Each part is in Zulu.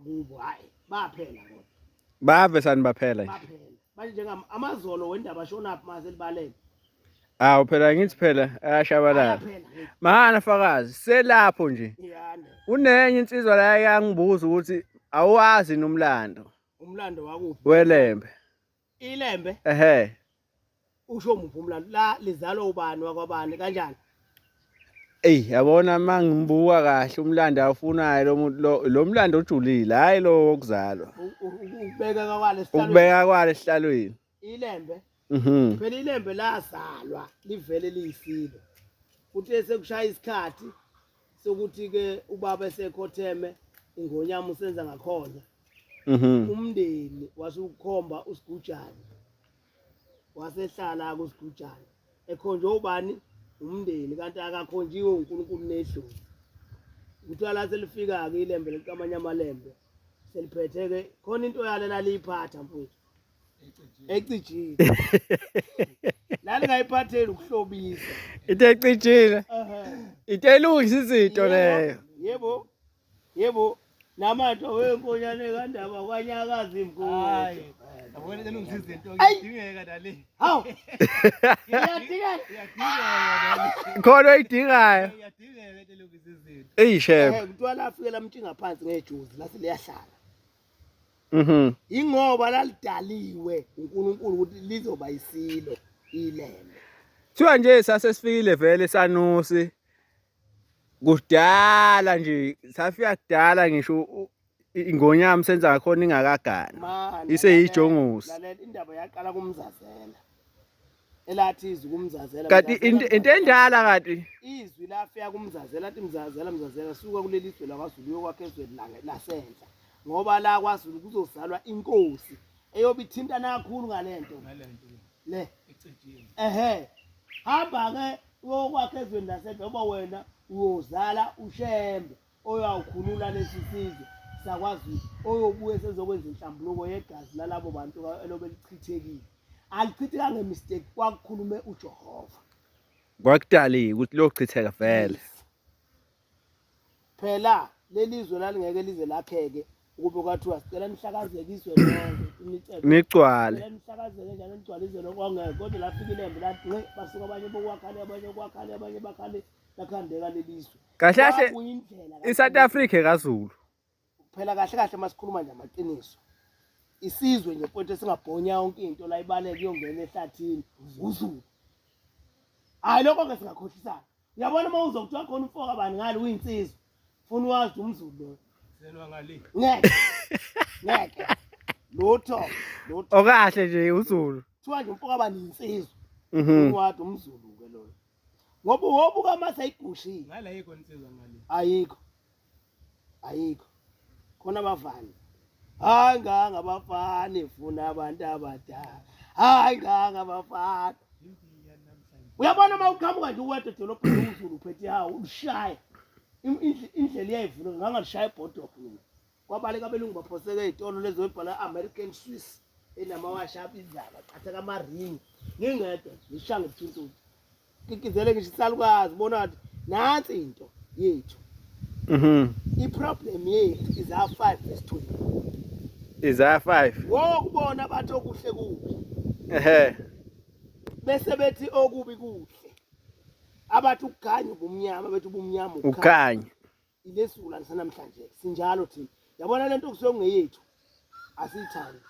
kubo hayi baphela kodwa bave sani baphela nje baphela manje njengamazolo wendaba shonaphi mase libaleke awu phela ngithi phela ayashabalala ayaphela mahana fakazi selapho nje iyane unenye insizwa la yangibuza ukuthi awazi nomlando umlando wakuphi welembe ilembe ehe usho muphi umlando la lizalo ubani wakwabani kanjani yabona mangimbuka kahle umlando awufunayo lo mlando ojulile hayi lo wokuzalwa ukubeka kwale esihlalweni ukubeka kwale esihlalweni ilembe mhm phela ilembe lazalwa livele liyisilo kuthi sekushaya isikhathi sokuthi ke ubaba esekhotheme ingonyama usenza ngakhona umndeni wasukhomba usigujane wasehlala kusigujane ekhonjwe ubani umndeni kanti akakhonjiwe uNkulunkulu nedlozi kuthiwa la selifika ke ilembe likamanye amalembe seliphethe ke khona into yale laliyiphatha mfowethu ecijile lalingayiphatheli ukuhlobisa into ecijile into elungisa izinto leyo yebo namanje wenkonyane kaNdaba kwanyakaza imgodi yabona elungisa izinto ngidingeka nale hawu iyadingeka khona oyidingayo iyadingeka into elungisa izinto eyishebe kuthiwa lafike lamtshinga phansi ngejuzi lase liyahlala ingoba lalidaliwe uNkulunkulu ukuthi lizoba isilo ilembe kuthiwa nje sasesifikile vele sanusi kudala nje safika kudala ngisho ingonyama senza ngakhona ingakagani iseyijongosi lalela indaba yaqala kumzazela elathi izwi kumzazela kanti into endala kanti izwi lafika kumzazela athi mzazela suka kuleli izwe lakwaZulu yokwakhe ezweni lasenhla ngoba la kwaZulu kuzozalwa inkosi eyobe ithintana kakhulu ngalento le ecijile hamba ke yokwakhe ezweni lasenhla ngoba wena uyozala ushembe oyawukhulula lesi sizwe sakwaZulu oyobuye sezokwenza inhlambuluko yegazi lalabo bantu elobe lichithekile alichitheka ngemistake kwakukhulume uJehova kwakudaliwe ukuthi lochitheka vele phela lelizwe lalingeke lize lakheke ukube kwathiwa sicela nihlakazekiswe lonke nigcwale nihlakazeke njalo nigcwalize lokho ongeke kodwa lafika ilembe lathi basuka abanye bokwakhale abanye kwakhale abanye bakhale lakhandeka lelizwe kahle kahle iSouth Africa kaZulu phela kahle kahle masikhuluma nje amaqiniso isizwe nje point esingabhonya yonke into la ibaleke iyongena ehlathini uZulu hayi lokho ke singakhohlisana uyabona uma uzokuthiwa khona umfoka bani ngalo uyinsizwa ufuna wazi umZulu lo selwa ngale ngeke lutho okahle nje uZulu kuthiwa nje umfoka bani insizwa ufuna wazi umZulu ke lo ngoba wobuka mase ayigushile ngala yikho insizwa ngale ayikho khona abafana hayi ngangabafana efuna abantu abadala hayi ngangabafana uyabona uma uqhamuka nje uwedwa edolobheni uZulu uphethe hawo ushaya indlela iyayivula ngangalishaya ibhodokho mina kwabaleka abelungu baphoseke ezitolo lezo ebhala American Swiss enamawashapi izaba qatha kamaringi ngingedwa ngishanga ebuthinto kikizele ngisho isalukazi bona nansi into yethu iproblem yethu is our 5 verse 20 is our 5 wokubona bathi okuhle kubi bese bethi okubi kuhle abathi ukuganya ubumnyama bethi ubumnyama ukhanya ilesula namhlanje sinjalo thina yabona lento kusuke ngeyethu asiyithandi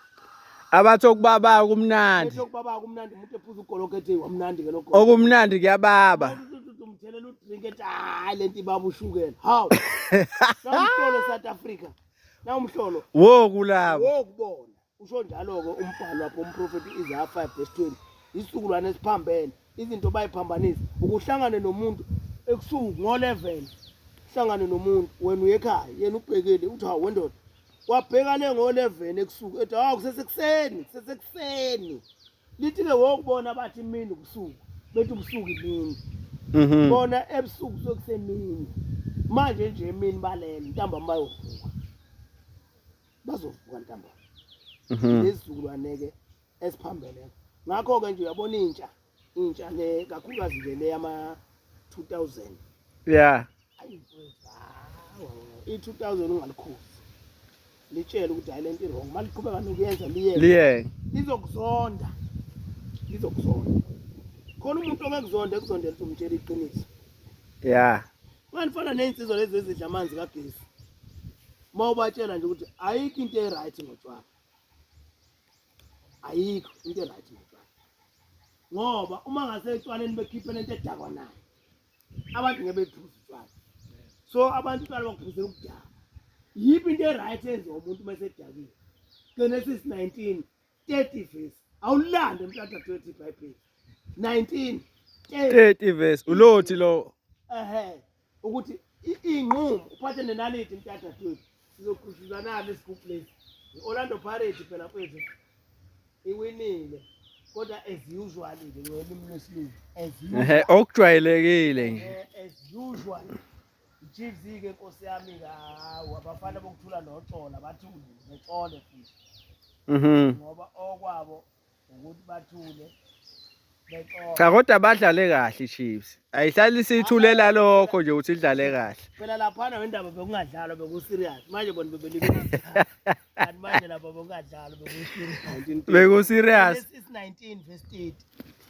abathi okubaba kumnandi lento okubaba kumnandi umuntu ephuza ugolokethe wamnandi ke lokho okumnandi kuyababa umthelela udrink ethi hayi lento ibaba ushukela hawu namhlolo South Africa nawumhlolo wokulabo wokubona usho njalo ke umbhalo lapho umprofeti Isaiah 5:20 isizukulwane esiphambene izinto bayiphambanisa ukuhlangana nomuntu ekusuku ngo11 hlangane nomuntu wena uyekhaya yena ubhekele uthi hawu wendoda wabheka le ngo11 ekusuku ethi hawu kusesekuseni lithi ke wokubona bathi imini kusuku bethi ubusuku imini bona ebusuku sokusemini manje nje emini balele ntambama bayovuka bazovuka ntambama lesizukulwane ke esiphambene ngakho ke nje uyabona intsha le kakhulukazi nje le yama 2000 yeah i2000 ungalikhosi litshele ukuthi hayi lento irong maliqhubeka nokuyenza liye Liye. lizokuzonda khona umuntu ongekuzonda ekuzondela ukuthi umtshela iqiniso Yeah. Kufanele nezinsizwa lezi ezidla amanzi kagesi mawubatshela nje ukuthi ayikho into eright ngotshwala ayikho into eright ngotshwala ngoba uma ngasetshaleni bekhiphe lento edakwa nayo abantu ngeke bephuze utshwala so abantu qala bakuphuzela ukudaka yiphi into eright enziwa umuntu uma esedakile Genesis 19:30 verse awulande mntata 20 iBhayibheli 30 verse ulothi lo. Ukuthi inqumo uphathe nenalithi mntata 20 sizokhuzuzana lesigubhu lesi iOrlando Pirates phela mfethu iwinile kodwa as usual ke ngolimi lwesilungu Okujwayelekile nje. As usual iChiefs ke Nkosi yami ngawo abafana bokuthula noXola bathule neXole futhi ngoba okwabo ukuthi bathule Cha kodwa badlale kahle iChiefs. Ayihlali isithulela lokho nje ukuthi idlale kahle. Phela laphana wendaba bekungadlalwa beku-serious manje bona bebelibele kanti manje lapha bekungadlalwa beku-serious Beku-serious. Is 19 verse 30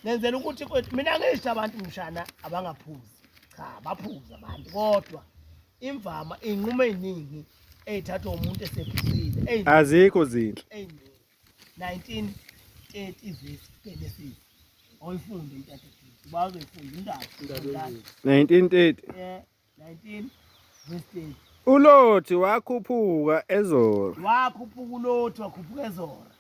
nenzela ukuthi kwethu mina ngisho abantu mshana abangaphuzi cha baphuza abantu kodwa imvama inqumo eziningi ezithathwa umuntu esephuzile Azikho zinhle. 19:30 verse Genesis oyifunde intata ubazo ifunde indaba 1930. 19 verse 30 Ulothi wakhuphuka eZora. wakhuphuka ulothi wakhuphuka eZora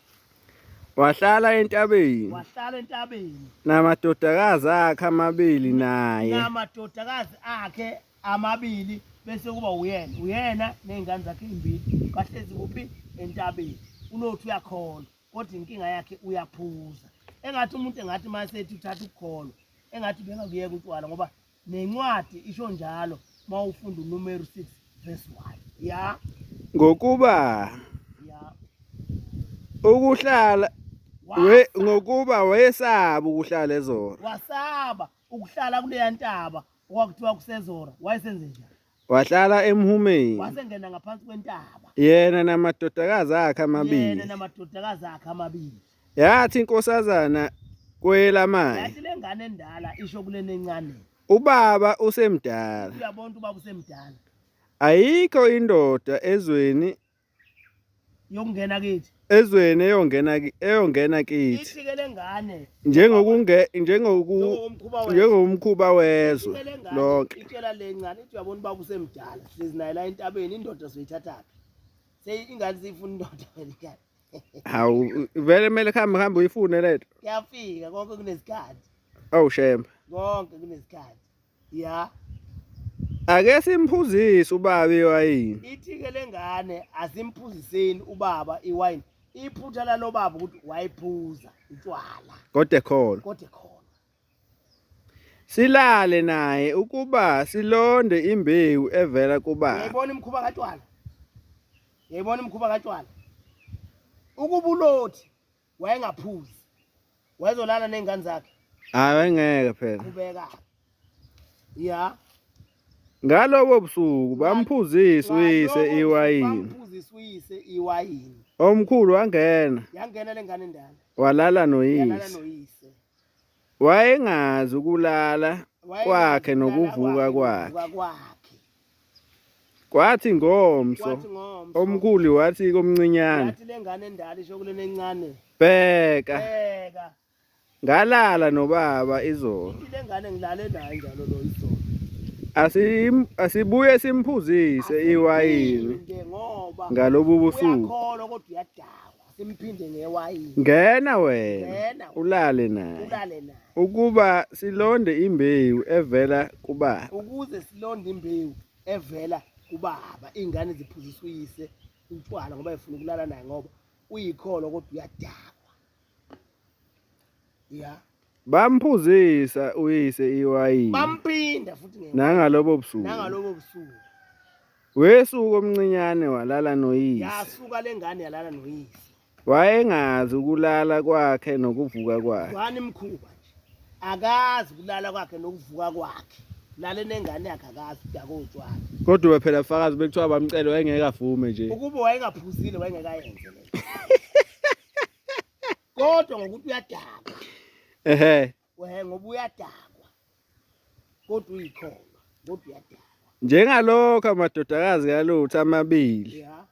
Wahlala entabeni wahlala entabeni namadodakazi akhe amabili naye. namadodakazi akhe amabili bese kuba uyena nezingane zakhe ezimbili bahlezi kuphi entabeni ulothi uyakholwa kodwa inkinga yakhe uyaphuza engathi umuntu engathi masethi uthatha ukukholo engathi bengakuyeka utshwala ngoba nencwadi isho njalo mawufunda uNumeri 6 verse 1 ya Ngokuba ukuhlala ngokuba wayesaba ukuhlala eZora. wasaba ukuhlala kuleya ntaba okwakuthiwa kusezora wayesenze njani Wahlala emhumeni wasengena ngaphansi kwentaba yena namadodakazi akhe amabili. yena namadodakazi akhe amabili Yathi inkosazana kwelamanye. yathi lengane endala isho kulena encane Ubaba usemdala. uyabona ubaba usemdala Ayikho indoda ezweni yokungena kithi eyongena kithi. ithi-ke lengane njengomkhuba wezwe lonke. itshela lencane ithi uyabona ubaba usemdala sihlezi naye la entabeni indoda soyithathaphi ingane siyifuna indoda velekani Hawu vele kumele hambe uyifune lento. kuyafika konke kunesikhathi Awu shemba. konke kunesikhathi ya Ake simphuzise ubaba iwayini. ithi-ke lengane asimphuziseni ubaba iwayini iphutha lalo baba ukuthi wayiphuza utshwala Kodwa khona. kodwa khona Silale naye ukuba silonde imbewu evela kubaba. yayibona imkhuba katshwala ukuba ulothi wayengaphuzi wayezolala nezingane zakhe Hayi ngeke phela. kubeka ya Ngalobo busuku bamphuzisa uyise iwayini. bamphuzisa uyise iwayini Omkhulu wangena yangena lengane endala walala yalala noyise. noyise Wayengazi ukulala kwakhe nokuvuka kwakhe. Kwathi ngomso omkhulu wathi komncinyane, yathi lengane endala isho kulena encane bheka bheka ngalala nobaba izolo. lengane ngilale naye njalo lo izolo Asibuye simphuzise iwayini ngoba ngalobu busuku. uyakholwa kodwa uyadakwa simphinde ngewayini Ngena wena ulale naye ukuba silonde imbewu evela kubaba. ukuze silonde imbewu evela kubaba ingane ziphuziswa uyise utshwala ngoba efuna ukulala naye ngoba uyikholwa kodwa uyadakwa ya Bamphuzisa uyise iwayini bampinda futhi nangalobo busuku. nangalobo busuku Wesuku omncinyane walala noyise. yasuka lengane yalala noyise Wayengazi ukulala kwakhe nokuvuka kwakhe. ngani imkhuba nje akazi ukulala kwakhe nokuvuka kwakhe lale nengane yakhe akazi yakotshwala Kodwa phela fakazi bekuthiwa bamcela wayengeke avume nje. ukuba wayengaphuzile wayengekayenze le kodwa ngokuthi uyadakwa Ehe. ngoba uyadakwa kodwa uyikholwa kodwa uyadakwa Njengalokho amadodakazi kaLuthi amabili ya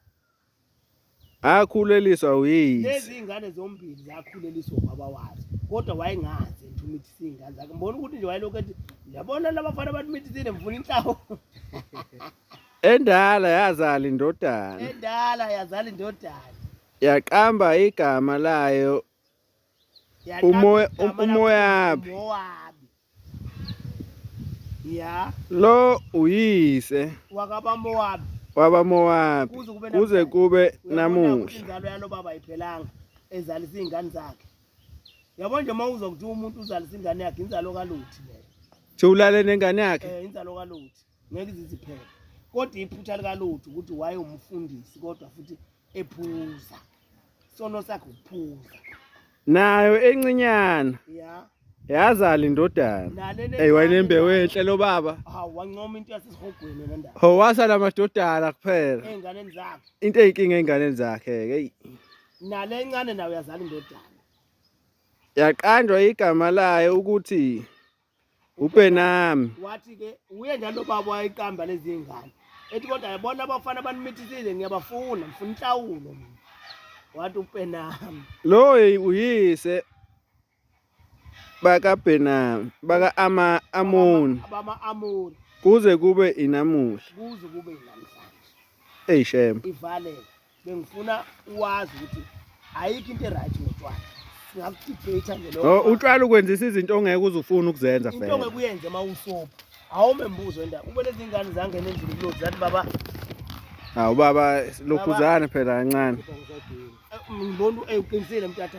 akhuleliswa uyise. lezi ingane zombili zakhuleliswa ubaba wazo kodwa wayengazi enthumithisa ingane zakhe mbona ukuthi nje wayelokhu ethi yabona labafana bathumithisile mfuna inhlawu Endala yazala indodana endala yazala indodana yaqamba igama layo Umoyabi. ya lo uyise wakabamowabi wabaMowabi kuze kube namuhla. inzalo yalo baba ayiphelanga ezalisa izingane zakhe yabona nje mawuza ukuthi umuntu uzalisa ingane yakhe inzalo kaLuthi leyo Thulale nengane yakhe. inzalo kaLuthi ngeke iziphele kodwa iphutha likaLuthi ukuthi waye umfundisi kodwa futhi ephuza sono sakhe ukuphuza Nayo encinyana ya yazala indodana. nalene Wayenembewu enhle lo baba. wancoma into yasesihogweni nendaba Ho wasala amadodana kuphela. ey'nganeni zakhe Into eyinkinga einganeni zakhe hey. nale ncane nawe yazala indodana Yaqanjwa igama layo ukuthi uBenami. wathi-ke uye njalo baba wayiqamba lezi ngane ethi kodwa yabona abafana banimithisile ngiyabafuna ngifuna inhlawulo mina wathi uPenami Lo uyise baka Benami baka Amoni abama-amoni kuze kube inamuhla. kuze kube namhlanje Eyishema. ivaleke bengifuna uwazi ukuthi ayikho into eright ngotshwala singakudibhetha nje Oh utshwala ukwenzisa izinto ongeke uzufuna ukuzenza into phela. ongekuyenze uma usopha awume mbuzo endaba ube lezi ngane zangena endlini kulothi zathi baba Hawu baba lokhuzana phela kancane. ngibona uqinisile mtata